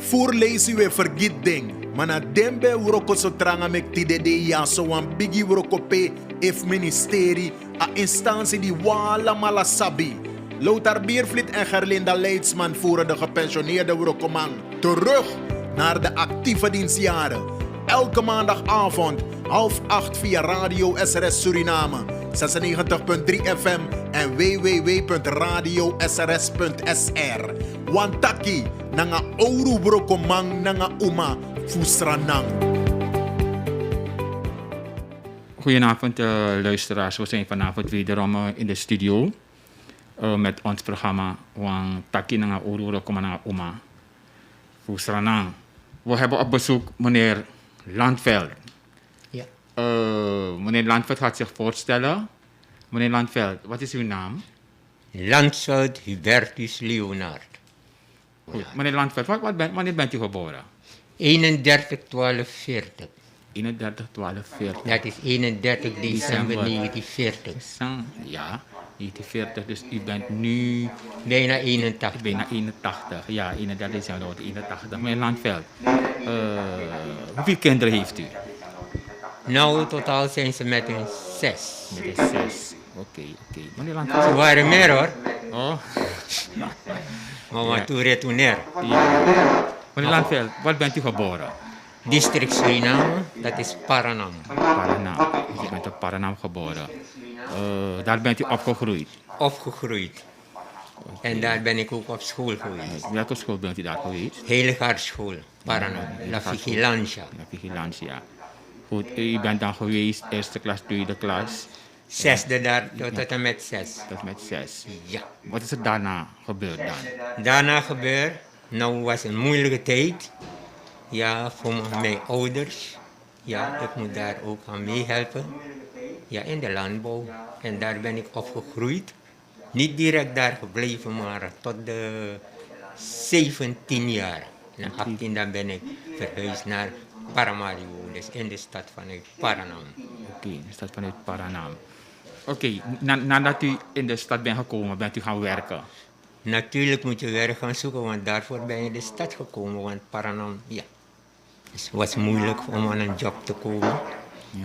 Voorlezen we vergiet ding. Mana dembe wuroko so tranga mek tide de ya so wan bigi wuroko pe if ministeri a instantie die wala mala sabi. Lothar Biervliet en Gerlinda Leidsman voeren de gepensioneerde wurokoman terug naar de actieve dienstjaren. Elke maandagavond 7:30 via Radio SRS Suriname 96.3 FM en www.radiosrs.sr. Wantaki nanga ouro brokomang nanga uma fusranang. Goedenavond luisteraars, we zijn vanavond wederom in de studio met ons programma Wantaki nanga ouro brokomang nanga uma fusranang. We hebben op bezoek meneer Landveld. Ja. Meneer Landveld gaat zich voorstellen. Meneer Landveld, wat is uw naam? Landveld Hubertus Leonard. Goed. Meneer Landveld, wanneer bent u geboren? 31/12/40. 31/12/40. Dat is 31 december 1940. Ja, 1940. Dus u bent nu Bijna 81. bijna 81. Ja, 31 december 81. Meneer Landveld, hoeveel kinderen heeft u? Nou, totaal zijn ze met een 6. Met een 6. Oké. Meneer Landveld. Ze waren meer hoor, Oh, maar toen retourneer. ja. Meneer Landveld, waar bent u geboren? District Suriname, dat is Paranam. Paranam. U bent op Paranam geboren. Daar bent u opgegroeid. Opgegroeid. En daar ben ik ook op school geweest. Welke school bent u daar geweest? Heiligaarschool, Paranam. La Vigilancia. Ja, Vigilancia. Goed, u bent dan geweest, eerste klas, tweede klas, Zesde daar tot en met 6. tot met 6. Ja. Wat is er daarna gebeurd dan? Daarna gebeurt, nou was een moeilijke tijd. Ja, voor mijn ouders. Ja, ik moet daar ook aan meehelpen. Ja, in de landbouw. En daar ben ik opgegroeid. Niet direct daar gebleven, maar tot de 17 jaar. Na 18 dan ben ik verhuisd naar Paramaribo, dus in de stad vanuit Paranam. Oké, de stad vanuit Paranam. Oké, nadat u in de stad bent gekomen, bent u gaan werken. Natuurlijk moet je werk gaan zoeken, want daarvoor ben je in de stad gekomen. Want Paranam, ja, het was moeilijk om aan een job te komen.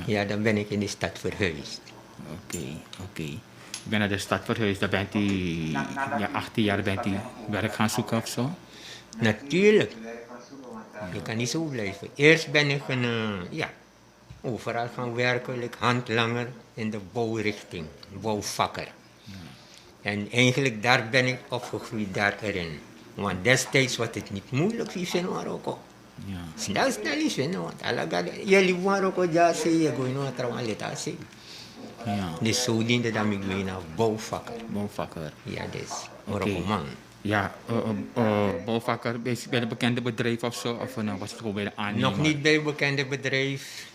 Ja, dan ben ik in de stad verhuisd. Oké. U bent naar de stad verhuisd, dan bent u, ja, 18 jaar bent u werk gaan zoeken of zo? Natuurlijk. Je kan niet zo blijven. Eerst ben ik overal gaan werken, handlanger in de bouwrichting, bouwvakker. En eigenlijk daar ben ik opgegroeid daarin. Want destijds was het niet moeilijk in Marokko. Ja. Snel is het, want jullie Marokko ja zie je gewoon naar trouwens letatie. Ja. Dus zo diende dan ik weer naar bouwvakker. Bouwvakker. Ja, dus Marokko man. Ja, bouwvakker, bij een bekende bedrijf of zo? Of was het gewoon bij de aannemer? Nog niet bij een bekende bedrijf.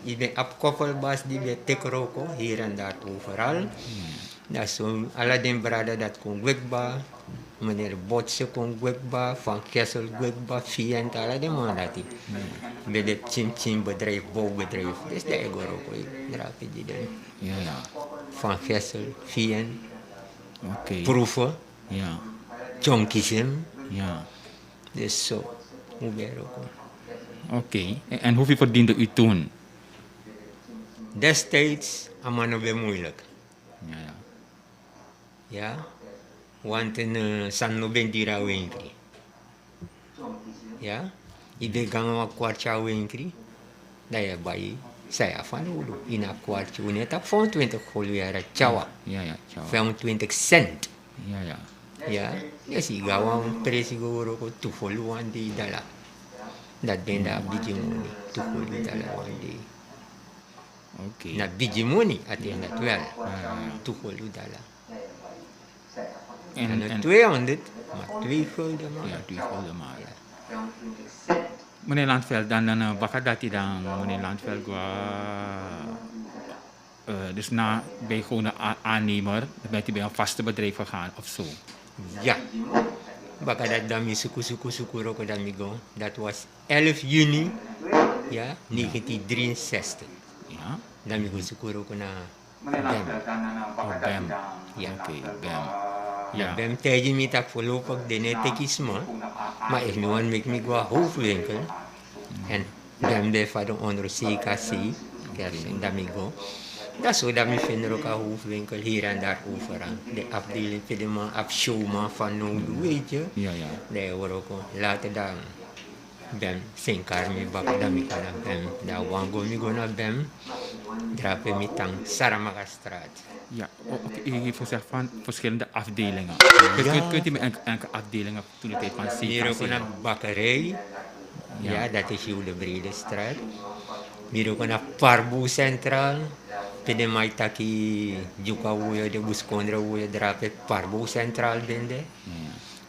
Ik ben opkoppelbaas die bij Tekroko, hier en daar overal. Dat is zo'n Aladdin Brada dat kon wekba. Meneer Botse kon wekba, Van Kessel wekba, Fiend, Aladdin man dat hij. Bij de Chin bedrijf, bouwbedrijf. Dus dat is ook draag je die dan. Ja. Van Kessel, Fiend, Oké. Proeven, Ja. Chonkism. Ja. Dus zo, hoe ben je ook. Oké. En hoeveel verdiende u toen? Destijds, amano weer moeilijk. Ja. Ja, want in San Nobendira winkri. Ja, ibe ganga kwartja winkri. Dat je bij saya van ulu in een kwartje net 25 gulden chawa. Ja. Ciao. 25 cent. Ja. Ja, dus ik ga een prijs go toevallig aan die dala. Dat ben daar beetje money toevallig dala aan die. Oké. Na beetje money at je net wel. Toevallig dala. En 200, maar 2 gulden maar. Ja, 2 gulden maar. Meneer Landveld, dan wat dat hij dan, meneer Landveld, dus bij gewoon een aannemer, dan bent u bij een vaste bedrijf gegaan of zo? Ja. Baka dat dami suku roko dami go. Dat was 11 juni, ja, 1963. Ja? Dami go suku roko na BEM. Ja. Oké, BEM. Ja. Dan tegen me tak voorlopig de netekisma. Maar ik nu aan me qua hoofdwinkel. En dan de van de onder CKC. Kersen, dat me go. Dat is zo dat me vinden ook een hoofdwinkel hier en daar overal. De afdeling voor de man, afshowman van Nodu, weet je. Ja, ja. Nee, hoor ook. Later dan. Ben, zijn karmi bak, dan me kan naar Ben. Dan wango me go naar Ben. Drapen me tang Saramagastraat. Ja, u heeft gezegd van verschillende afdelingen. Kunt u me enkele afdelingen toen de tijd van Hier ook CKC? een bakkerij. Ja. Ja, dat is hier de Brede Straat. Hier ook een Parboe Centraal. Pede maitaki Juka Woyo, de Buskondra Woyo, drapen Parboe Centraal binnen.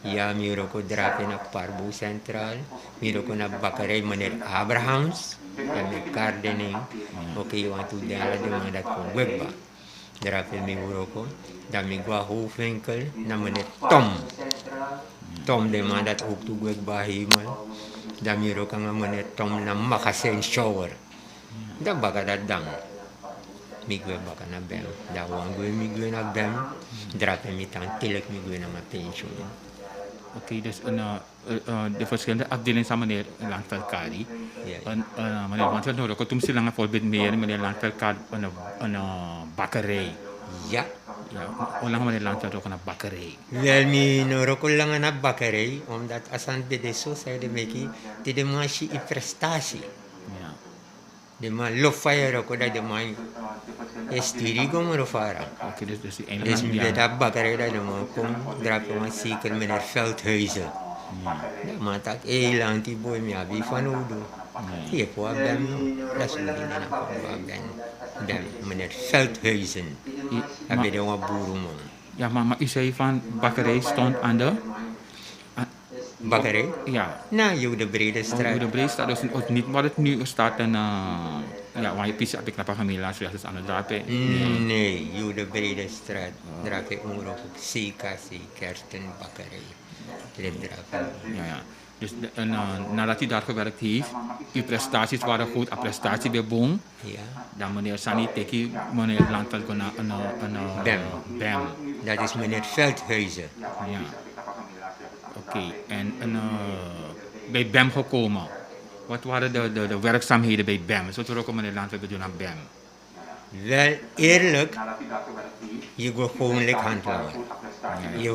Ja, hier ook drapen naar Parboe Centraal. Hier ook een bakkerij meneer Abrahams. En met gardening. Oké, want toen de man dat kon wegba. Drapen me ook. Dan me qua hoofdwinkel naar meneer Tom. Tom de man dat ook toe wegba helemaal. Dan me ook aan meneer Tom naar magazijn shower. Dan baga dat dan. Migwe baka na bem. Da wangwe migwe na bem. Drape mi tan tilek migwe na mijn pensioen. Oké, dus de verschillende afdelingen zijn meneer Landvelkari. Ja. Meneer Landveld Noord, toen ze lang bijvoorbeeld meer meneer Landvelkari een bakkerij. Ja. Ja, hoe lang meneer Landveld ook een bakkerij? Wel mi no roko lang na bakkerij. Omdat asan bede so zei de meki. De man si i prestatie. Ja. De man lofaya roko da de man. Estiri gom rofara. Oké, dus Dus eigenlijk mi beda bakkerij da de man kom. Drape man zeker meneer Veldhuizen. De man tak elang ti boy mi abi van Odo. Hier po abem. Dat is niet na po abem. Dan meneer Veldhuizen. Heb je de een boerenman? Ja, maar u zei van bakkerij stond aan de... Bakkerij? Ja, Nou, je de Brede over Straat. de Breedstraat, dus niet wat het nu staat en... ja, waar je pissie heb ik naar Pagamila's, dus aan de drape. Nee, je de Brede Straat. Draap ik ook CKC, Kersten, Bakkerij. Dit draap ik. Ja, ja. Dus nadat u daar gewerkt heeft, uw prestaties waren goed, een prestatie bij Boom. Ja, Dan meneer Sani Teki, meneer Landveld kon een Bem. Bem. Dat is meneer Veldhuizen. Ja. Oké, en bij BEM gekomen. Wat waren de werkzaamheden bij BEM? Zo ook meneer Landveld doen aan BEM. Wel, eerlijk, je gaat gewoon lekker handlanger. Je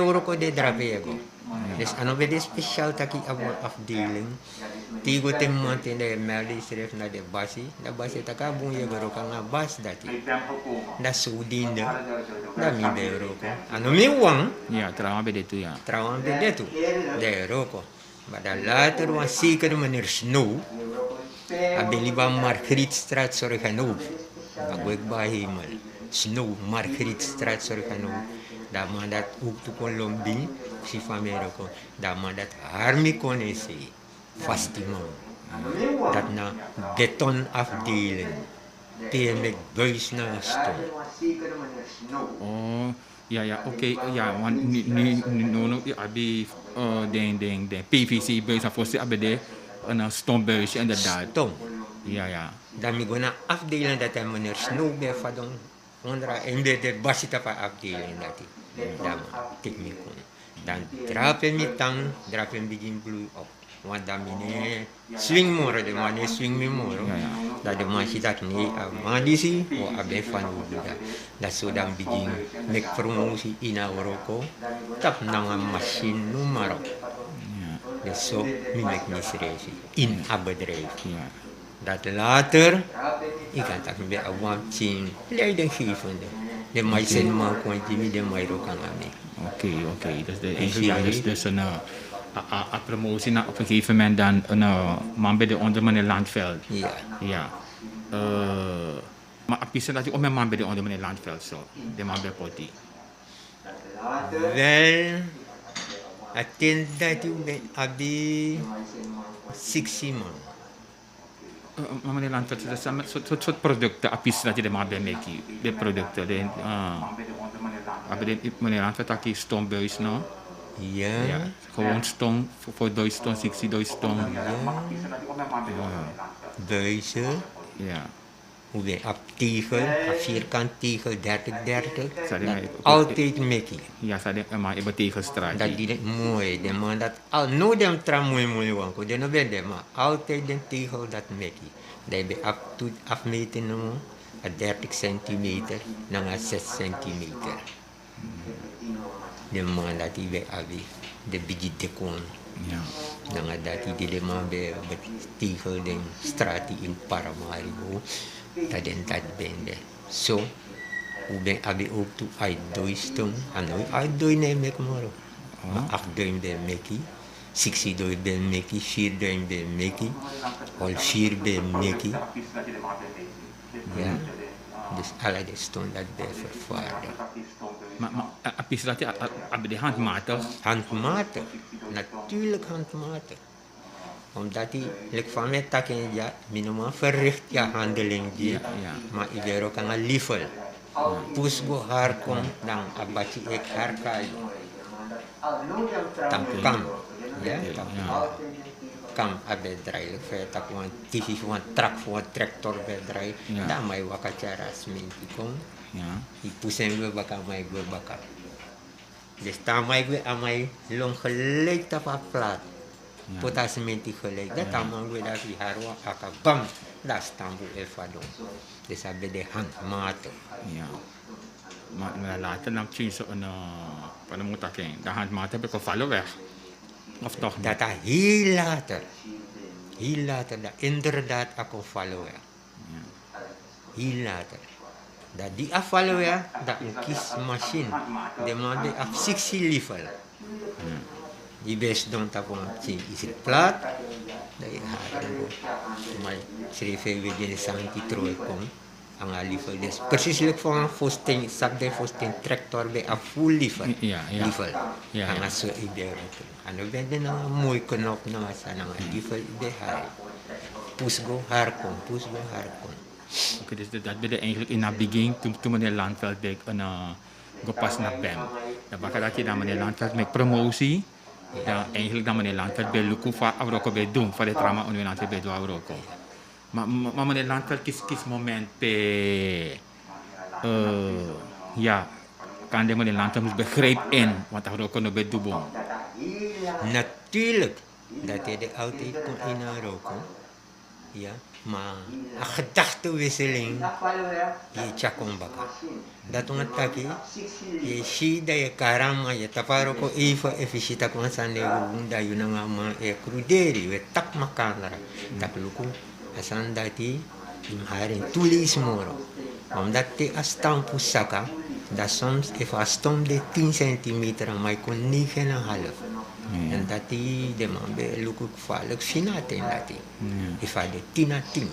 wordt ook de drapego. Dus aan de speciaal taki afdeling, die gaat een maand in de melding schrijft naar de basie. De basie taka boen je wordt ook aan de bas dat hij. Dat is zo diende. Dat mi de roko. Ano mi wang, Ja, trouwens bij dit toe, ja. trouwens bij dit toe. De roko. Maar dan later was zeker meneer Snow. Abiliba Margrietstraat zorgen op. Dat ik bij hemel. Snow, Margrietstraat zorgen op. Dat man dat ook toe kon lombi. Si famero ko. Dat man dat army kon ese. Fastiman. Dat na beton afdeling. Tegen met buis na stond. Oh, ja, ja, oké. Ja, want nu abi de PVC buis en voor zich hebben de een stombuisje inderdaad. Tom. Ja, ja. Dan mi gona afdeling dat hij meneer Snow bij vadon. Ondra en de basita pa afdeling dat hij. Dan tik mi kon. Dan drapen mi tang, drapen begin bloei op. Want dan meneer swing moro, de man swing mi moro. Dat de man ziet dat niet aan disi, of abe van hoe dat zo dan begin met promotie in Marokko. Tap nang een machine nummer op. Dus zo mi mek mi schrijven in een bedrijf. Ja. Dat later, ik kan dat bij een team leidinggevende. De meisjes man kon Jimmy de Mairo kan aan. Oké. Dus dus een promotie na op een gegeven moment dan een man bij de onder meneer Landveld. Ja. Ja. Maar apisa dat je ook met man bij de onder meneer Landveld zo. De man bij Potti. Wel, ik denk dat u bent abi 60 man. Maar meneer Landveld, dat zijn soort producten apisa dat je de man bij meki. De producten. Meneer Landveld had je stombuis nou. Ja. Ja, gewoon stom voor 1000 ton, 60.000 ton. Buizen. Ja. Hoe ben op tegel, een vierkant tegel, 30-30. Sorry, Dat maar altijd Mickey. Ja, sa maar iba tegenstraat. Dat die mooi, de man dat al no dem tra mooi wanko, de no ben de maar altijd den tegel dat Mickey. Dat be afmeten no, a 30 centimeter, dan a 6 centimeter. De man dat die be abi, de bigi de kon. Ja. Dan dat die de man be tegel den straat in Paramaribo, dat den dat bende. So, hoe ben abi ook toe uitdoeistung, en nu uitdoen neem ik maar. Maar 8 duim ben Mickey, 60 duim ben Mickey, 4 duim ben Mickey, al 4 ben Mickey. Ja, dus alle de stond dat bij vervaardigd. Maar apis dat je abi de handmatig. Handmatig, natuurlijk handmatig. Omdat die, like van mij takken, ja, minimaal verricht ja handeling die, Ja. maar ik ben ook aan een liefel. Pus go haar kom, dan abati ik haar kayo. Dan kam, ja, dan kam abe draai, ik tak wan TV wan trak voor een tractor be draai, Ja. dan mij wakacara sminti kom, Ja. ik pusen we baka mij go baka. Dus dan mij we aan mij long gelijk tapa plat. Ja. Potas sminti gelijk, dat dan man we dat die haar wa aka bam, dat staan we even doen. Dus abe de handmatig. Ja. Maar later dan zie je zo'n panamutaking. De handmatig heb ik al vallen weg. Of toch niet? Dat heel later, dat inderdaad ako follow ya. Heel later. Dat die afvallen ya, dat een kiesmachine. De man die af 60 level. Die best doen dat gewoon is het plat. Dat je haar maar schreef we de santi trooi kom. Ang level des. Precies like van fosting, sak de fosting tractor bij a full level. Ja, ja. Level. Ja, Ang ja. so ibero. Ano ben din ang mooi knop na sa nang level de haar. Pusgo harkon, pusgo harkon. Oké, dus dat ben je eigenlijk in het begin, toen meneer Landveld deed een pas naar BEM. Dan bakal dat je dan meneer Landveld met promotie. Dan eigenlijk dan meneer Landveld bij Luku van Avroko bij doen, van de trauma universiteit bij doen Avroko. Maar meneer Landveld kies moment bij, ja, kan de meneer Landveld moest begrijp in, want Avroko nog bij doen. Natuurlijk dat hij de altijd kon inroken. Ja, maar een gedachtenwisseling, je chakon baka. Dat ongetaki, je ziet dat je karama, je taparoko even efficiënt kon zijn, dat je nangama cruderi, we tak makandra, tak luku, asan dati, im harin tulis moro. Omdat te astam pusaka, dat soms even astom de 10 centimeter, maar ik kon 9,5. En dat die de man bij luku gevaarlijk finaten dat die. Ik had de 10 à 10.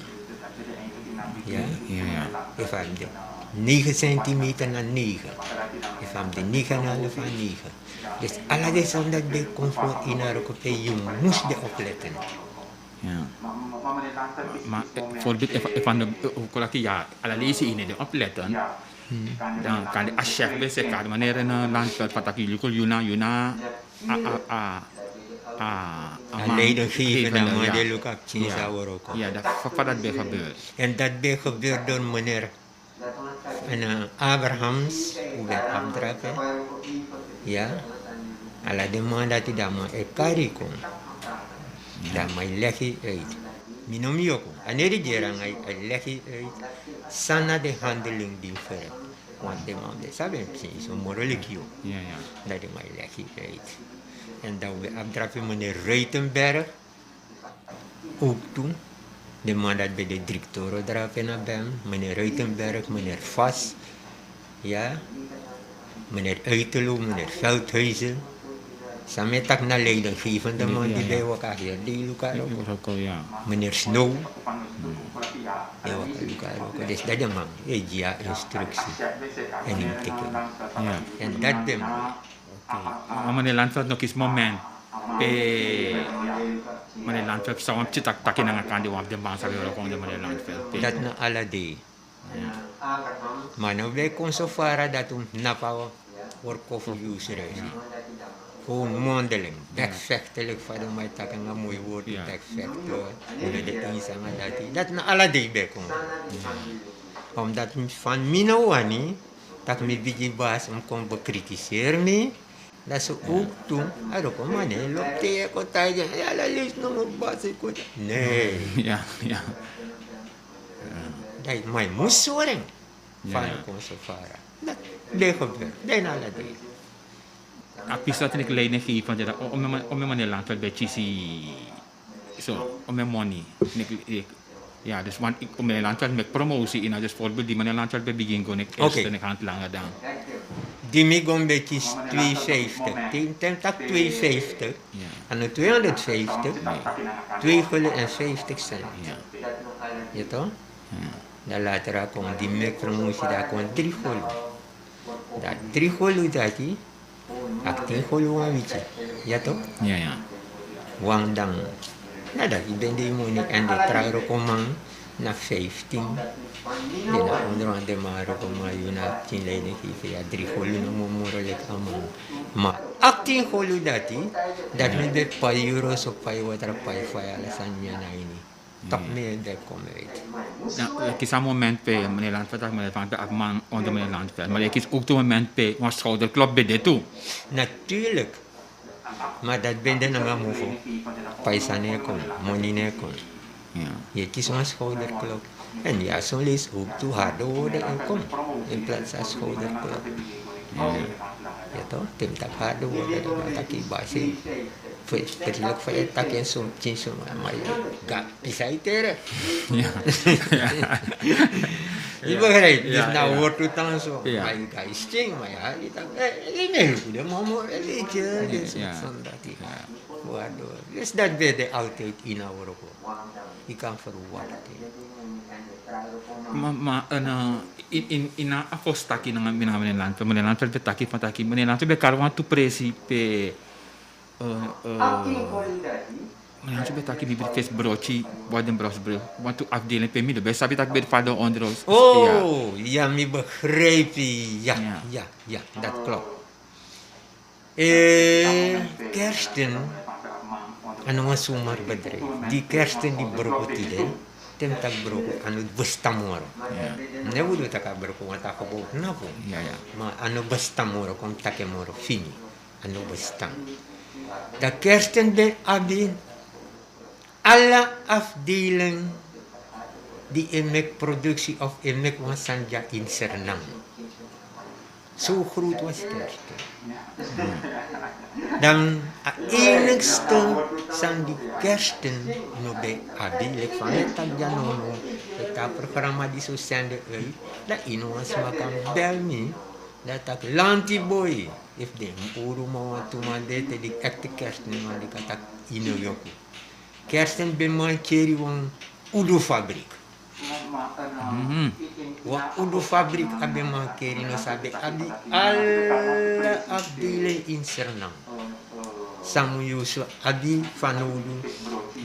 Ja? Ja. Ik had de 9 centimeter naar 9. Ik had de 9,5 aan 9. Dus alle deze om dat bij comfort in haar kopje, je moest de opletten. Ja. Maar bijvoorbeeld van de kolakkie, ja, alle lezen in de opletten. Dan kan de chef bij zeggen, wanneer een landveld van Taki Juna, Leiding geven aan ja. de look-up, Chinese ook. Ja, dat bij gebeurt. En dat bij gebeurt door meneer Abrahams, hoe wij afdrapen. Ja, alla de man dat hij dan maar ekari kon. Dan maar leg je uit. Minom yoko. Wanneer die derang hij leg je uit. Sana de handeling die ver. Want de man de saben is een moralik yo. Ja. Dat hij maar leg je uit. En dan we afdrapen meneer Ruitenberg. Ook toen. De man dat bij de directeur drapen naar hem. Meneer Ruitenberg, meneer Vas. Ja. Meneer Uitelo, meneer Veldhuizen. Samen tak na leidinggevende man die bij elkaar hier. Die elkaar ook. Ja. Meneer Snow. Die elkaar ook. Dus dat is man. Ja, instructie. En in teken. Ja. En dat is man. Maar meneer Landveld nog eens moment. Meneer Landveld zou hem takin ang akandi wap de bang sabi ko de meneer Landveld. Dat na ala day. Maar nou wij kon zo varen dat we napawa work of user. Gewoon mondeling. Backvechtelijk van mij tak een mooi woord. Ja. Backvechten. Jullie de eens aan dat. Dat na alle day bekom. Omdat van mina wani, dat me bigi baas om kon bekritiseren me. Dat ze ook doen. Ado ko man, loopt tegen ko tayo. Ja, la lees nog een baas. Nee. Ja, ja. Dat is mijn moesoring. Van Ja. de conservara. Dat gebeurt. Dat is alle day. Apis dat ik leiding geef van dat om mijn Nederland wel beetje zo om mijn money. Ja, dus want ik om mijn land wel met promotie in, dus voorbeeld die mijn Nederland wel bij begin kon ik eerst en ik hand langer dan. Die me gewoon beetje 250. Ten tak 250. Ja. En de 250, 250 cent. Ja. Je toch? Dan later kon die me promotie, daar kon 3 gulden. Dat 3 gulden dat die, 18 gulden aan weet je. Ja toch? Ja, ja. Wang dan. Nou, dat ik ben die money en de trouwen komen naar 15. En dan onder andere maar ook maar je naar 10 leiding geven. Ja, 3 gulden om morelijk allemaal. Maar 18 gulden dat die, dat me bij paar euro's of paar water, paar fire, alles aan je naar ini. Toch meer bij komen uit. Nou, ik is een moment bij meneer Landveld, dat meneer Van de man onder meneer Landveld. Maar ik is ook een moment bij mijn schouderklop bij dit toe. Natuurlijk. Maar dat ben je nog maar voor. Paisane kon, money kon. Ja. Je kiest een schouderklop. En ja, zo lees ook toe harde woorden en kom. In plaats van schouderklop. Ja toch? Tim tak harde woorden, dat tak ibasi. Verlijk van je tak en zo'n tien maar je gaat pisaitere. Ja. Je begrijpt, dus Ja, nou ja. wordt het dan zo. Ja. Maar je gaat je sting, maar ja, je denkt, ik ben goed, de mama, weet je, dus Ja. van dat. Waardoor. Dus dat ben je altijd in Europa. Je kan verwachten. Maar in een afostaki na meneer Landveld, meneer Landveld betaki van taki, meneer Landveld be karwan tu presi pe meneer Landveld betaki bi briefcase broodje, worden brosbril, want tu afdeling pe midden, bij sabi tak bij de vader onder ons. Oh, ja, me begrijp je. Ja, Ja. ja, ja, dat klopt. Kersten, ano nga sumarbedrijf. Die kersten die brokotide, tem tak broko, ano bestamoro. Ja. Ne wudu taka broko, want ako bo napo. Ja, ja. Maar ano bestamoro, kom takemoro, fini. Ano bestam. De kersten ben abi, alle afdeling die emek productie of emek wasanja in Suriname. Zo groot was kersten. Dan enigste zijn die kersten no bij abilik van het tagjanono. Het programma die zo zenden uit. Dat ino was makam bel me. Dat ik lantiboy. If de uru mawa tumandete die echte kersten man die katak ino yoku. Kersten ben man keri wang udu fabriek. Wa udu fabrik abe makeri no sabe abi alle abdile in Suriname. Samu yusu abi fanudu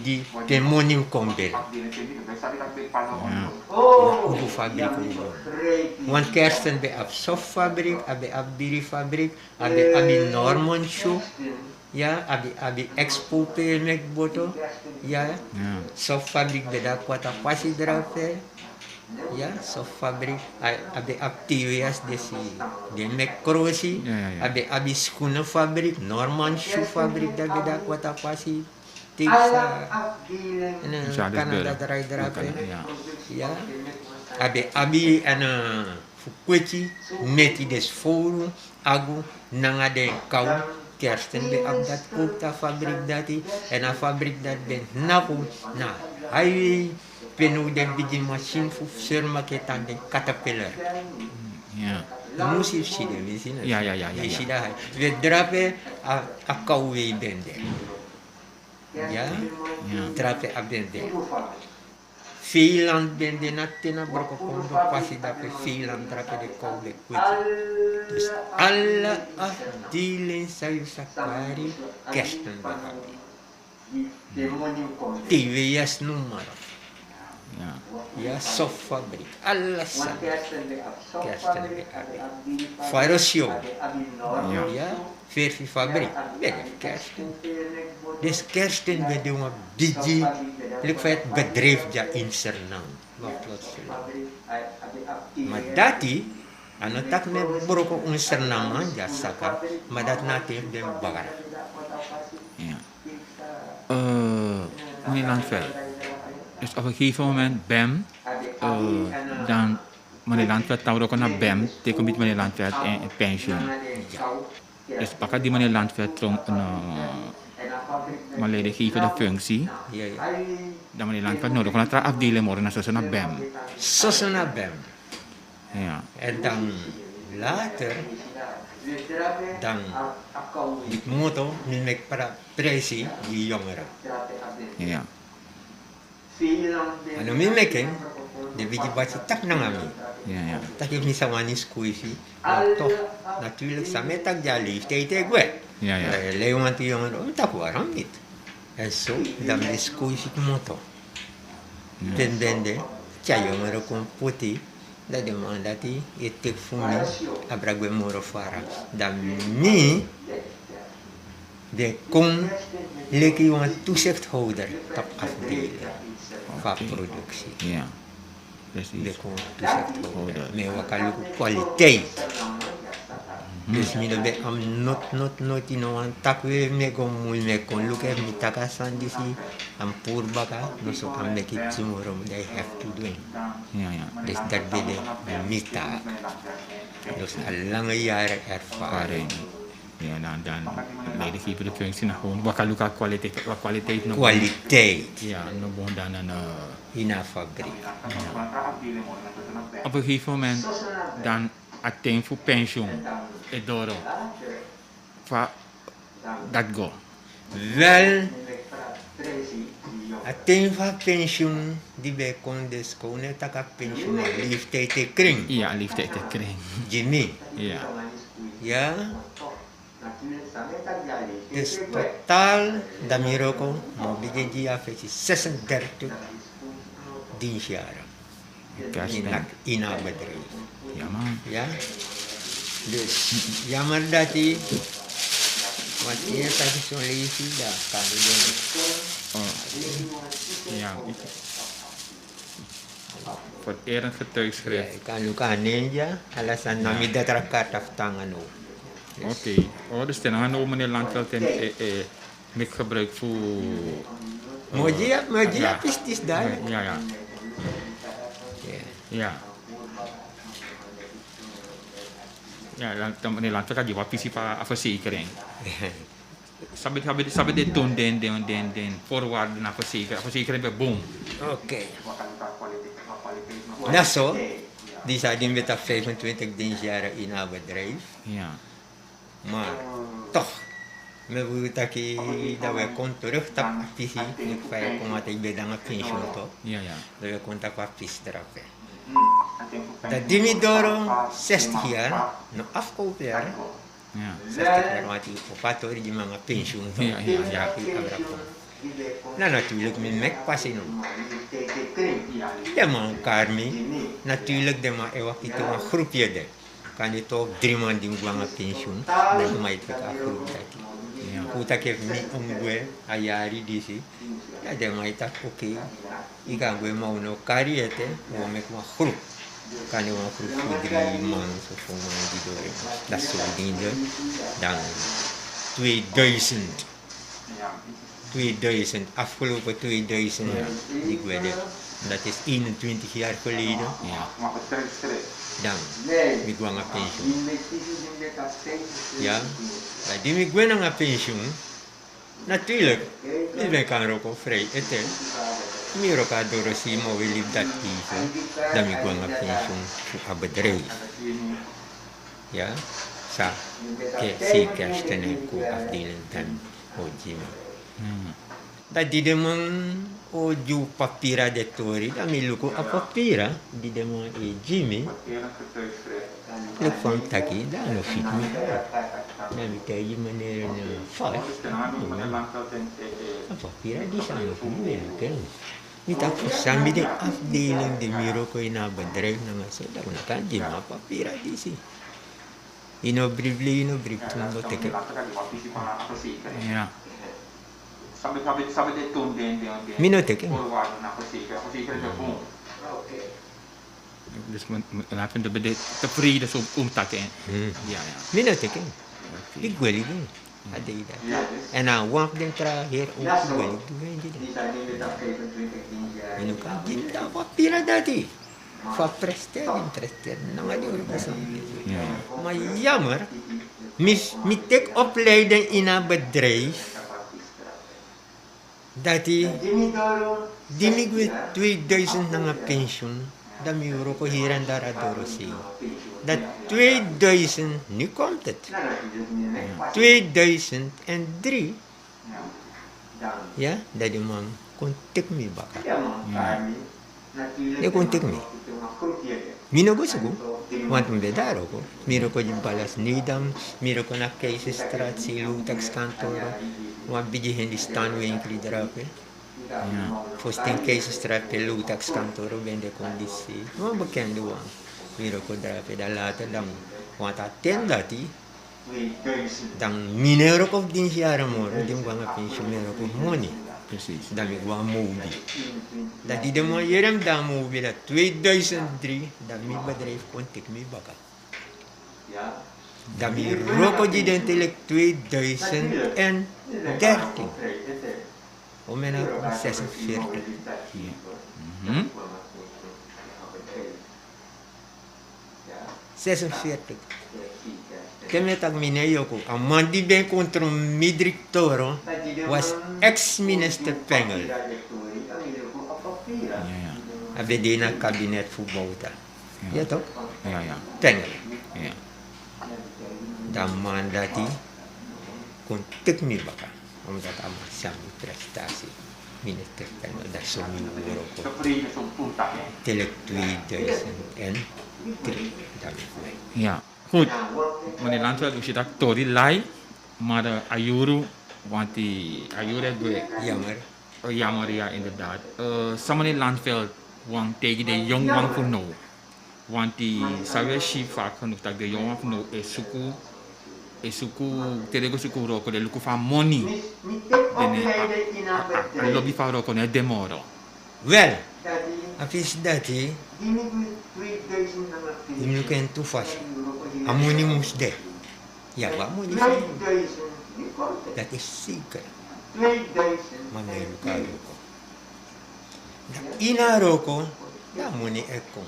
di temonim kombel. Udu fabrik udu. Wan kersten be ab sof fabrik, abe ab biri fabrik, abe abi Norman shoe. Ya, abi expo pe mek boto. Ya, Ja. sof fabrik beda kwata pasi drape. Ya, sof fabrik abe activitas desi de mek krosi. Ja, ja, ja. Abi schoenen fabrik, Norman shoe fabrik da beda kwata pasi. Tiksa. Canada drai drape. Ja. Ya. Abi fukweti meti des foru agu nanga de kau kersten be ab dat ook ta fabrik dati en a fabrik dat ben naku na highway penu den bigi machine fu surmaketan den caterpillar Ja. musif sida visina Ja. sida we drape a kauwe bende ya Ja. drape a bende Finland bende natina broko kondo pasi dape Finland drape de kauwe kweti. Dus alle afdelingen zijn sakari kersten behabi. TWS noem maar op. Ja. Ja, softfabrik. Alles aan. Kerstenbeek. Farosio. Ja. Ja, verffabriek. Bij kersten. Dus kersten bedoel ik bigi. Ik het bedrijf ja in Suriname. Maar plotseling. Maar dat ano tak me broko un Suriname ja saka. Maar dat natif den bagar. Ja. Meneer Landveld, dus op een gegeven moment BEM, dan meneer Landveld dan ook naar BEM, teken met meneer Landveld in pensioen. Dus pakken die meneer Landveld maar leden geven de functie, Ja, ja. dan meneer Landveld nodig naar de afdeling morgen naar zo naar BEM. Zo naar BEM. Ja. En dan later, dan die moto, nu met para presi die jongeren. Ja. En dan making, de beetje wat je tak nang ami. Ja, ja. Dat heeft niet zo aan die squeezie. Maar toch, natuurlijk, samen tak ja leeftijd ik weet. Ja, ja. Leeuwen die jongeren, tak waarom niet? En zo, dan de squeezie moto. Den bende, tja jongeren kon puti. Dat de man dat hij het tek voor mij, abragwe moro fara. Dan mi, de kon leki jongen toezichthouder op afdeling van productie. Ja. De Precies. kon toezichthouder. Met wakal kwaliteit. Dus mi no be am not ino an takwe me kon mul me kon look at mi takasan disi am purbaka no so am make it tomorrow they have to do. Ja, ja. Dus dat ben ik niet taak. Dus al lange jaren ervaring. Ja, dan leden geven de functie naar gewoon wat kwaliteit nog. Kwaliteit Ja, nog gewoon dan een. in een fabriek. Op een gegeven moment dan attein voor pensioen. Edoro. Dat go. Wel, het een van pensioen die bij kon dus konen tak pensioen leeftijd te kring. Ja, liefde te kring. Jimmy. Ja. Ja. Dus totaal dat Miroko moet begin die afweging 36 dienstjaren in haar bedrijf. Ja, man. Ja. Dus jammer dat hij wat eerst had zo'n leven, ja, kan hij doen. Ja. Voor het eerder getuigschrift. Ja, kan ook aan ninja, alasan nami dat rakat af tangan ook. Oké. Oh, dus dan gaan we meneer Landveld met gebruik voor. Modia pistis daar. Ja, ja. Ja. Ja, dan meneer Landveld had je wat visie van verzekering. Sabi dit doen den voorwaarden naar verzekering. Verzekering bij boom. Oké. Nou zo, die zijn met 25 dienstjaren in haar bedrijf. Ja. Maar toch, we willen dat we komen terug op visie. Ik vraag om dat ik ben dan een pensioen toch. Ja, ja. Dat we komen op visie eraf. Dat die mi doro 60 jaar, no afkoopjaar. Ja. 60 jaar, want ik op die man een pensioen toch. Ja. Nou natuurlijk, mijn mek passen om. De man karmi, natuurlijk de man ewa itu een groepje de. Kan je toch 3 man die een pensioen, dan maak je een groep dat. Hoe dat heeft niet omgwe, een jaar die zie. Ja, dan maak je oké. Ik kan gewoon maar een carrière, maar met een groep. Kan je een groep voor 3 man of 4 man die door. Dat is zo'n ding. Dan 2000, afgelopen 2000, ik weet het, dat is 21 jaar geleden. Ja. Dan, ik kwam naar pensioen. Ja, maar die ik kwam naar pensioen, natuurlijk, ik ben kan ook vrij eten. Ik ook door de maar we liep dat kiezen, dan ik kwam naar pensioen voor een bedrijf. Ja, sa, zie kersten en koe afdeling dan, Jimmy. Dat die demon oju papira de tori, dat mi luko a papira, die demon Jimmy. Ik vond taki, dat no fit me. Dan mi tegen meneer vast. A papira die zijn nog niet meer ken. Niet dat voor samen de afdeling die miro ko ina bedrijf na nga so dat na kan di ma papira di si. Ino brief toen do teke. Ja. Mino teke. Dus laten we de tevreden zo omtakken. Ja. Mino teke. Ik wil het doen. Ada ida. En dan wap den tra hier ook wil ik doen hindi. Mino kan di ta papira dati. Fa prester na nga di urusan. Maar jammer, mi tek opleiding in een bedrijf dat die mig 2000 na nga pensioen, dat mi euro ko hier en daar adorosing. Dat 2000, nu komt het. 2003, ja, dat die man kon tek mi baka. Dia kon tek mi. Mino gusto ko, want mbedaro ko. Miro ko yung Palas Nidam, miro ko na Keizerstraat, si Lutax Kantoro, mga bijihin di Stanwinkli drape. Fosting Keizerstraat pe Lutax Kantoro, bende kondisi. Mga bekende wang. Miro ko drape, dalata dam, want aten dati, dang minero ko din siya ramor, din ko nga pensyon, miro ko money. Precies. Dami gua movie. Dat die de mooie da movie dat 2003 dat mi bedrijf kontak mi baka. Dat mi roko di dentelek 2013. Omena 46. 46. Kami tag minayo ko. Ang mandi ben kontro mi direktoro was ex-minister Pengel. Abe di na kabinet fubauta. Ya to? Ja. Pengel. Ja. Daman dati kung tek mi baka. Om dat ama sami prestasi. Minister Pengel da sumiguro ko. Telek 2003. Dami ko. Ja. Goed, meneer Landveld, u zit ook Tori Lai, maar Ayuru, want die Ayuru hebben we... Jammer. Jammer, ja, inderdaad. Meneer Landveld, want tegen de jongman van nou, want die zou je zien vaak genoeg dat de jongman van nou is suku, terego suku roko, de luku van money. En lobby van roko, ne demoro. Wel, afis dati, ini kan tu fas. Amuni musde. Ya, amuni musde. Dat is zeker. Manelu kaloko. Ina roko, da muni ekon.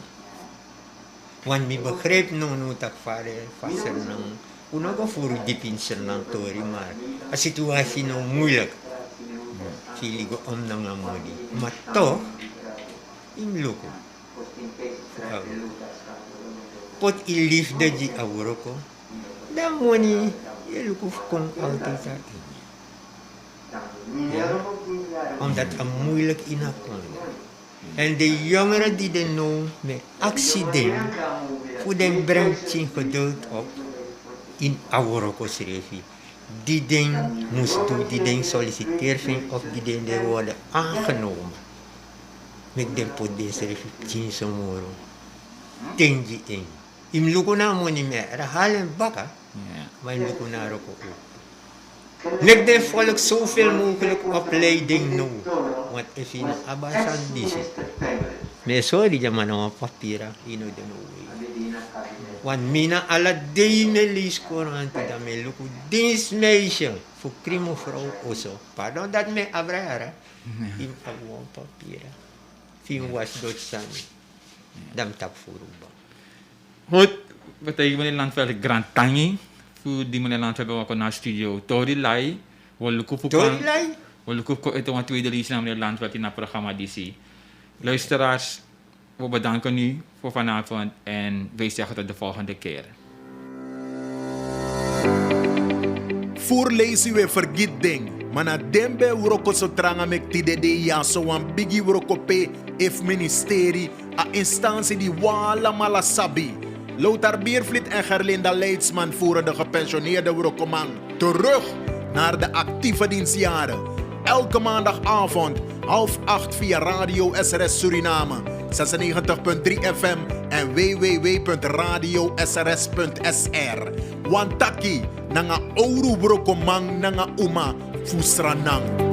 Wan mi begreep no tak fare faser nang uno go furu dipinser nang tori maar. A situatie no moeilijk. Fili go om nang amuni. Maar toch, imloko. Pot ilifde di awuroko. Da moni iluku kong altita ini. Ja? Omdat het moeilijk inakon. En de jongeren die de nou met accident, voor den brengt zijn geduld op in awuroko schreefie. Die ding moest doen, die ding solliciteren of die ding de worden aangenomen. Met den pot deze schreefie, somoro. Tenji ing. Im luko na mo ni me, rahalen baka, maar im luko na roko ook. Nek de volk zoveel mogelijk opleiding no. Want if in abasan disi. Me sorry jaman na papira, ino de no way. Want mina ala day me lis korante da me luko dins meisje, voor krimo vrouw oso. Pardon dat me abrara, im agwon papira. Film was doodsani. Dam tak furuba. Goed, betekent meneer Landveld Grand Tangi. Voor die meneer Landveld ook naar studio Tori Lai. Tori Lai? We lukken het om tweede lezen naar meneer Landveld in het programma DC. Luisteraars, we bedanken u voor vanavond en wij zeggen tot de volgende keer. Voorlezen we vergiet ding. Mana dembe uroko so tranga mek tide de ya so wan bigi uroko pe if ministerie a instantie die wala mala sabi. Lothar Biervliet en Gerlinda Leidsman voeren de gepensioneerde urokoman terug naar de actieve dienstjaren. Elke maandagavond 7:30 via Radio SRS Suriname, 96.3 FM en www.radiosrs.sr. Wantaki nanga ouro brokomang nanga uma fusranang.